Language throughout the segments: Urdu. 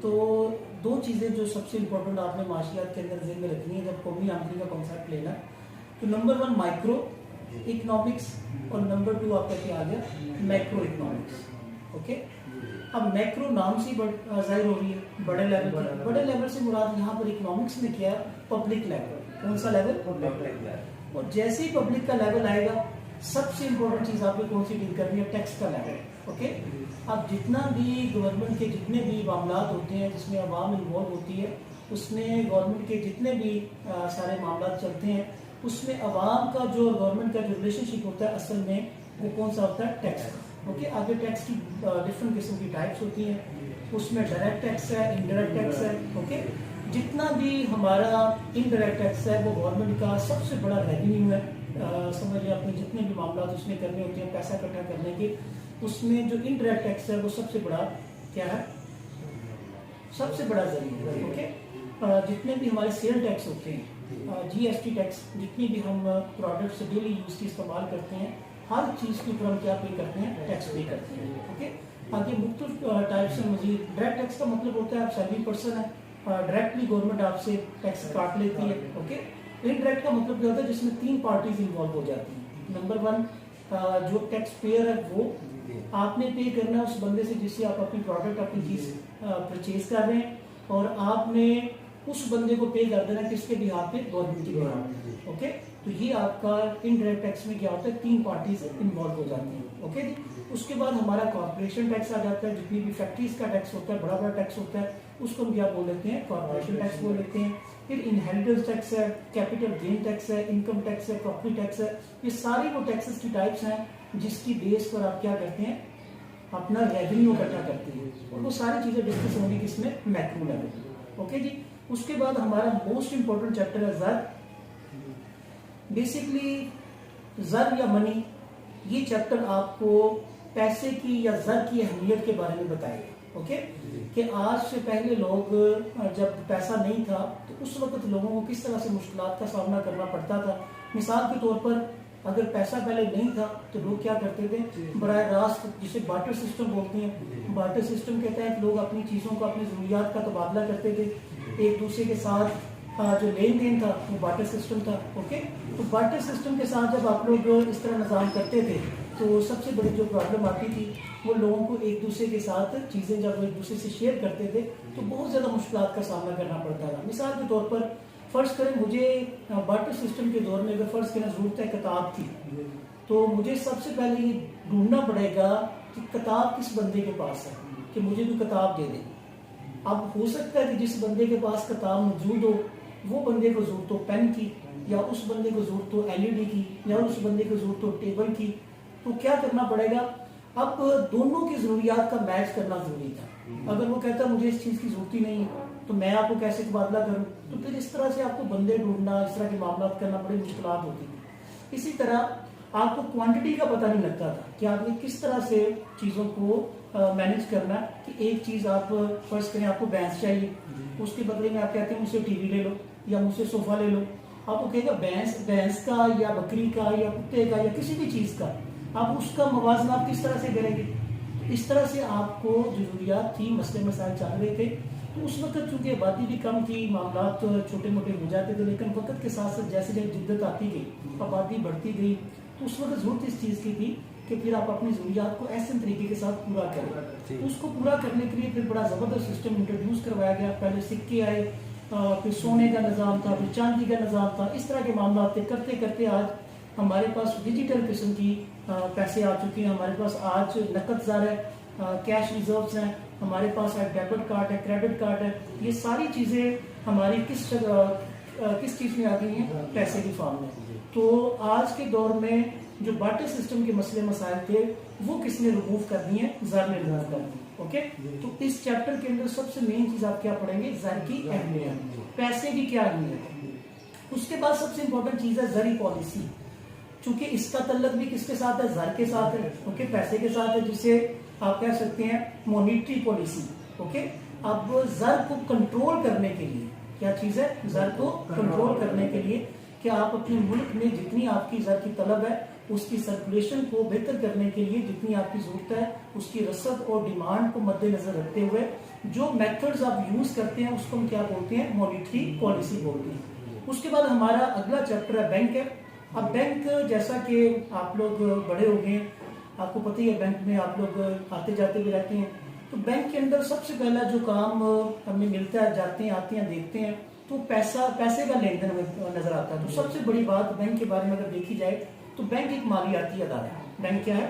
تو دو چیزیں جو سب سے امپورٹنٹ آپ نے معاشیات کے اندر ذہن میں رکھنی ہے جب قومی آمدنی کا کانسیپٹ لینا. تو نمبر 1 مائکرو اکنامکس اور نمبر 2 آپ کا کیا آ گیا میکرو اکنامکس. اوکے, اب میکرو نام سے ظاہر ہو رہی ہے بڑے لیول کی. بڑے لیول سے مراد یہاں پر اکنامکس میں کیا ہے پبلک لیول. کون سا لیول؟ Public level. اور جیسے ہی پبلک کا لیول آئے گا سب سے امپورٹنٹ چیز آپ کو کون سی ڈیل کرنی ہے؟ ٹیکس کا لیول. اوکے, اب جتنا بھی گورنمنٹ کے جتنے بھی معاملات ہوتے ہیں جس میں عوام انوالو ہوتی ہے اس میں گورنمنٹ کے جتنے بھی سارے معاملات چلتے ہیں اس میں عوام کا جو گورنمنٹ کا جو ریلیشن شپ ہوتا ہے اصل میں وہ کون سا ہوتا ہے؟ ٹیکس. اوکے, آگے ٹیکس کی ڈفرنٹ قسم کی ٹائپس ہوتی ہیں. اس میں ڈائریکٹ ٹیکس ہے, انڈائریکٹ ٹیکس ہے. اوکے, جتنا بھی ہمارا انڈائریکٹ ٹیکس ہے وہ گورنمنٹ کا سب سے بڑا ریونیو ہے. سمجھیں اپنے جتنے بھی معاملات اس میں کرنے ہوتے ہیں پیسہ اکٹھا کرنے کے, اس میں جو انڈائریکٹ ٹیکس ہے وہ سب سے بڑا کیا ہے؟ سب سے بڑا ذریعہ ہے. اوکے, جتنے بھی ہمارے سیل ٹیکس ہوتے ہیں, جی ایس ٹی ٹیکس, جتنی بھی ہم پروڈکٹس ڈیلی یوز کی استعمال کرتے ہیں ہر چیز کے اوپر ہم کیا پے کرتے ہیں؟ ٹیکس پے کرتے ہیں. اوکے, آگے مختلف ٹائپ سے مزید ڈائریکٹ ٹیکس کا مطلب ہوتا ہے آپ سیلری پرسن ہے, ڈائریکٹلی گورنمنٹ آپ سے ٹیکس کاٹ لیتی ہے. اوکے, انڈائریکٹ کا مطلب کیا ہوتا ہے؟ جس میں 3 پارٹیز انوالو ہو جاتی ہیں. نمبر 1 جو ٹیکس پیئر ہے وہ آپ نے پے کرنا ہے اس بندے سے جس سے آپ اپنی پروڈکٹ اپنی چیز پرچیز کر رہے ہیں, اور آپ نے اس بندے کو پے کر دینا کس کے بہاف پہ؟ گورنمنٹ کے بہاف. اوکے, تو یہ آپ کا انڈائریکٹ ٹیکس میں کیا ہوتا ہے؟ 3 پارٹیز انوالو ہو جاتی ہیں. اوکے جی, اس کے بعد ہمارا کارپوریشن ٹیکس آ جاتا ہے. جتنی بھی فیکٹریز کا ٹیکس ہوتا ہے, بڑا بڑا ٹیکس ہوتا ہے, اس کو ہم کیا بول لیتے ہیں؟ کارپوریشن ٹیکس بول لیتے ہیں. پھر انہیریٹنس ٹیکس ہے, کیپٹل گین ٹیکس ہے, انکم ٹیکس ہے, پراپرٹی ٹیکس ہے. یہ ساری وہ ٹیکسز کی ٹائپس ہیں جس کی بیس پر آپ کیا کرتے ہیں؟ اپنا ریونیو اکٹھا کرتے ہیں, اور وہ ساری چیزیں ڈسکس ہوں گی کس میں؟ Macro level. اوکے جی, اس کے بعد ہمارا موسٹ امپورٹنٹ چیپٹر ہے زر. بیسکلی زر یا منی, یہ چیپٹر آپ کو پیسے کی یا زر کی اہمیت کے بارے میں بتائے گا. اوکے, کہ آج سے پہلے لوگ جب پیسہ نہیں تھا تو اس وقت لوگوں کو کس طرح سے مشکلات کا سامنا کرنا پڑتا تھا. مثال کے طور پر اگر پیسہ پہلے نہیں تھا تو لوگ کیا کرتے تھے؟ براہ راست جسے بارٹر سسٹم بولتے ہیں, بارٹر سسٹم کے تحت لوگ اپنی چیزوں کو, اپنی ضروریات کا تبادلہ کرتے تھے ایک دوسرے کے ساتھ. جو لین دین تھا وہ بارٹر سسٹم تھا. اوکے, تو بارٹر سسٹم کے ساتھ جب آپ لوگ اس طرح نظام کرتے تھے تو سب سے بڑی جو پرابلم آتی تھی وہ لوگوں کو ایک دوسرے کے ساتھ چیزیں جب وہ ایک دوسرے سے شیئر کرتے تھے تو بہت زیادہ مشکلات کا سامنا کرنا پڑتا تھا. مثال کے طور پر فرض کریں مجھے بارٹر سسٹم کے دور میں اگر فرض کریں ضرورت ہے کتاب کی, تو مجھے سب سے پہلے یہ ڈھونڈنا پڑے گا کہ کتاب کس بندے کے پاس ہے کہ مجھے کوئی کتاب دے دے. اب ہو سکتا ہے کہ جس بندے کے پاس کتاب موجود ہو وہ بندے کو ضرورت ہو پین کی, یا اس بندے کو ضرورت ہو LED کی, یا اس بندے کو ضرورت ہو ٹیبل کی. تو کیا کرنا پڑے گا؟ اب دونوں کی ضروریات کا میچ کرنا ضروری تھا. اگر وہ کہتا ہے مجھے اس چیز کی ضرورت ہی نہیں ہے تو میں آپ کو کیسے تبادلہ کروں؟ تو پھر اس طرح سے آپ کو بندے ڈھونڈنا, اس طرح کے معاملات کرنا بڑی مشکلات ہوتی تھی. اسی طرح آپ کو کوانٹٹی کا پتہ نہیں لگتا تھا کہ آپ نے کس طرح سے چیزوں کو مینج کرنا. کہ ایک چیز آپ فرض کریں آپ کو بھینس چاہیے, اس کے بدلے میں آپ کہتے ہیں مجھ سے TV لے لو یا مجھ سے صوفہ لے لو. آپ کو کہے گا بھینس کا یا بکری کا یا کتے کا یا کسی بھی چیز کا, آپ اس کا موازنہ آپ کس طرح سے کریں گے؟ اس طرح سے آپ کو ضروریات تھی, مسئلے مسائل چل رہے تھے. تو اس وقت چونکہ آبادی بھی کم تھی, معاملات چھوٹے موٹے ہو جاتے تھے, لیکن وقت کے ساتھ ساتھ جیسے جیسے جدت آتی گئی, آبادی بڑھتی گئی, تو اس وقت ضرورت اس چیز کی تھی کہ پھر آپ اپنی ضروریات کو ایسے طریقے کے ساتھ پورا کریں. اس کو پورا کرنے کے لیے پھر بڑا زبردست سسٹم انٹروڈیوس کروایا گیا. پہلے سکے آئے, پھر سونے کا نظام تھا, پھر چاندی کا نظام تھا. اس طرح کے معاملات تھے. کرتے کرتے آج ہمارے پاس ڈیجیٹل قسم کی پیسے آ چکے ہیں. ہمارے پاس آج نقد زر ہے, کیش ریزروز ہیں, ہمارے پاس ہے ڈیبٹ کارڈ ہے, کریڈٹ کارڈ ہے. یہ ساری چیزیں ہماری کس چیز میں آ گئی ہیں؟ پیسے کی فارم میں. تو آج کے دور میں جو بارٹر سسٹم کے مسئلے مسائل تھے وہ کس نے ریموو کر دی ہیں؟ زر نے ریموو کر دی. اوکے, تو اس چیپٹر کے اندر سب سے مین چیز آپ کیا پڑھیں گے؟ زر کی اہمیت, پیسے کی کیا اہمیت ہے. اس کے بعد سب سے امپورٹنٹ چیز ہے زرعی پالیسی. چونکہ اس کا تعلق بھی کس کے ساتھ ہے؟ زر کے ساتھ ہے. اوکے, پیسے کے ساتھ ہے, جسے آپ کہہ سکتے ہیں مونیٹری پالیسی. اوکے, اب زر کو کنٹرول کرنے کے لیے کیا چیز ہے؟ زر کو کنٹرول کرنے کے لیے کہ آپ اپنے ملک میں جتنی آپ کی زر کی طلب ہے اس کی سرکولیشن کو بہتر کرنے کے لیے جتنی آپ کی ضرورت ہے اس کی رسد اور ڈیمانڈ کو مد نظر رکھتے ہوئے جو میتھڈز آپ یوز کرتے ہیں اس کو ہم کیا بولتے ہیں؟ مانیٹری پالیسی بولتے ہیں۔ اس کے بعد ہمارا اگلا چیپٹر ہے بینک ہے۔ اب بینک جیسا کہ آپ لوگ بڑے ہو گئے، آپ کو پتہ ہی ہے بینک میں آپ لوگ آتے جاتے بھی رہتے ہیں، تو بینک کے اندر سب سے پہلا جو کام ہمیں ملتا ہے، جاتے ہیں آتے ہیں دیکھتے ہیں تو پیسے کا لین دین ہمیں نظر آتا ہے۔ تو سب سے بڑی بات بینک کے بارے میں اگر دیکھی جائے تو بینک ایک مالیاتی ادارہ ہے۔ بینک کیا ہے؟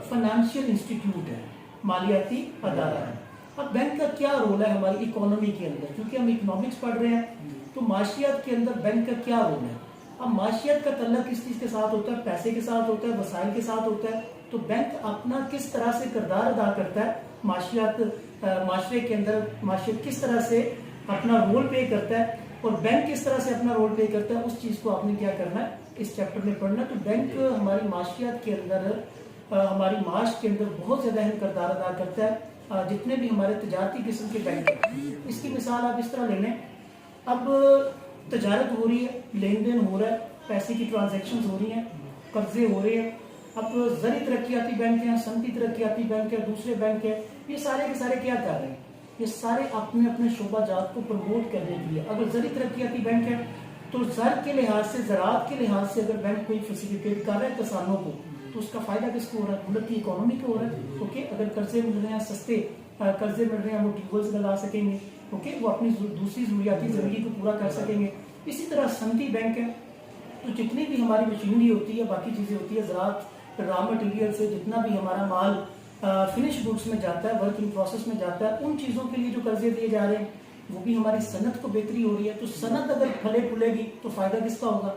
فائنانشیل انسٹیٹیوٹ ہے، مالیاتی ادارہ ہے۔ اب بینک کا کیا رول ہے ہماری اکانومی کے اندر؟ کیونکہ ہم اکنامکس پڑھ رہے ہیں تو معاشیات کے اندر بینک کا کیا رول ہے؟ اب معاشیات کا تعلق کس چیز کے ساتھ ہوتا ہے؟ پیسے کے ساتھ ہوتا ہے، وسائل کے ساتھ ہوتا ہے۔ تو بینک اپنا کس طرح سے کردار ادا کرتا ہے معاشرے کے اندر، معاشیت کس طرح سے اپنا رول پلے کرتا ہے اور بینک کس طرح سے اپنا رول پلے کرتا ہے، اس چیز کو آپ نے کیا کرنا ہے اس چیپٹر میں پڑھنا ہے۔ تو بینک ہماری معاشیات کے اندر، ہماری معاش کے اندر بہت زیادہ اہم کردار ادا کرتا ہے۔ جتنے بھی ہمارے تجارتی قسم کے بینک ہیں، اس کی مثال آپ اس طرح لے لیں، اب تجارت ہو رہی ہے، لین دین ہو رہا ہے، پیسے کی ٹرانزیکشنز ہو رہی ہیں، قرضے ہو رہے ہیں۔ اب زرعی ترقیاتی بینک ہیں، صنعتی ترقیاتی بینک ہے، دوسرے بینک ہے، یہ سارے کے سارے کیا کر رہے ہیں؟ یہ سارے اپنے اپنے شعبہ جات کو پروموٹ کرنے کے لیے، اگر زرعی ترقیاتی بینک ہے تو زر کے لحاظ سے، زراعت کے لحاظ سے اگر بینک کوئی فیسیلیٹیٹ کر رہا ہے کسانوں کو تو اس کا فائدہ کس کو ہو رہا ہے؟ ملک کی اکانومی کو ہو رہا ہے۔ اوکے، اگر قرضے مل رہے ہیں، سستے قرضے مل رہے ہیں، وہ ٹیوبویلز لگا سکیں گے، اوکے، وہ اپنی دوسری ضروریاتی زندگی کو پورا کر سکیں گے۔ اسی طرح صنعتی بینک ہے تو جتنی بھی ہماری مشینری ہوتی ہے، باقی چیزیں ہوتی ہے، زراعت، را مٹیریل سے جتنا بھی ہمارا مال فنش گڈس میں جاتا ہے، ورک ان پروسیس میں جاتا ہے، ان چیزوں کے لیے جو قرضے دیے جا رہے ہیں وہ بھی ہماری صنعت کو بہتری ہو رہی ہے۔ تو صنعت اگر پھلے پھولے گی تو فائدہ کس کا ہوگا؟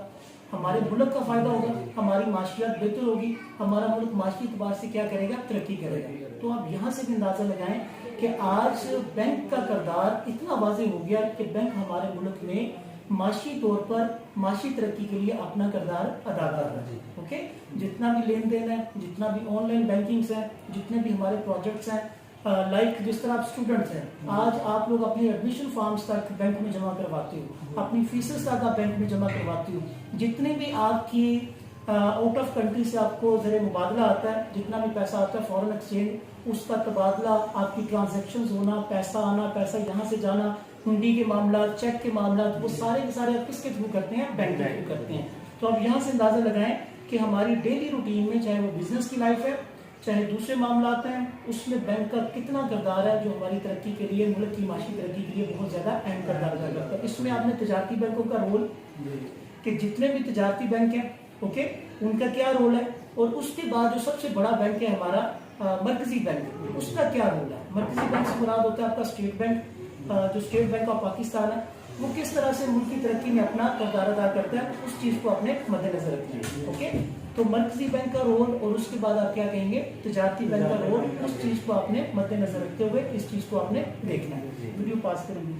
ہمارے ملک کا فائدہ ہوگا، ہماری معاشیات بہتر ہوگی، ہمارا ملک معاشی اعتبار سے کیا کرے گا؟ ترقی کرے گا۔ تو آپ یہاں سے بھی اندازہ لگائیں کہ آج بینک کا کردار اتنا واضح ہو گیا کہ بینک ہمارے ملک میں معاشی طور پر معاشی ترقی کے لیے اپنا کردار ادا کر رہا ہے۔ اوکے، جتنا بھی لین دین ہے، جتنا بھی آن لائن بینکنگز ہیں، جتنے بھی ہمارے پروجیکٹس ہیں، لائک جس طرح آپ اسٹوڈنٹس ہیں، آج آپ لوگ اپنی ایڈمیشن فارمز تک بینک میں جمع کرواتے ہو، اپنی فیسز تک آپ بینک میں جمع کرواتے ہو، جتنے بھی آپ کی آؤٹ آف کنٹری سے آپ کو زر مبادلہ آتا ہے، جتنا بھی پیسہ آتا ہے فورن ایکسچینج، اس کا تبادلہ، آپ کی ٹرانزیکشنز ہونا، پیسہ آنا، پیسہ یہاں سے جانا، ہنڈی کے معاملات، چیک کے معاملات، وہ سارے کے سارے آپ کس کے تھرو کرتے ہیں؟ بینک کے تھرو کرتے ہیں۔ تو آپ یہاں سے اندازہ لگائیں کہ ہماری ڈیلی روٹین میں، چاہے وہ بزنس کی لائف ہے، چاہے دوسرے معاملات ہیں، اس میں بینک کا کتنا کردار ہے جو ہماری ترقی کے لیے، ملک کی معاشی ترقی کے لیے بہت زیادہ اہم کردار ادا کرتا ہے۔ اس میں آپ نے تجارتی بینکوں کا رول، کہ جتنے بھی تجارتی بینک ہیں، اوکے، ان کا کیا رول ہے، اور اس کے بعد جو سب سے بڑا بینک ہے ہمارا مرکزی بینک، اس کا کیا رول ہے؟ مرکزی بینک سے مراد ہوتا ہے آپ کا اسٹیٹ بینک، جو اسٹیٹ بینک آف پاکستان ہے، وہ کس طرح سے ملک کی ترقی میں اپنا کردار ادا کرتا ہے، اس چیز کو اپنے مد نظر رکھنا ہے۔ اوکے، تو مرکزی بینک کا رول، اور اس کے بعد آپ کیا کہیں گے؟ تجارتی بینک کا رول، اس چیز کو آپ نے مد نظر رکھتے ہوئے اس چیز کو آپ نے دیکھنا ہے۔ ویڈیو پاس کریں گے۔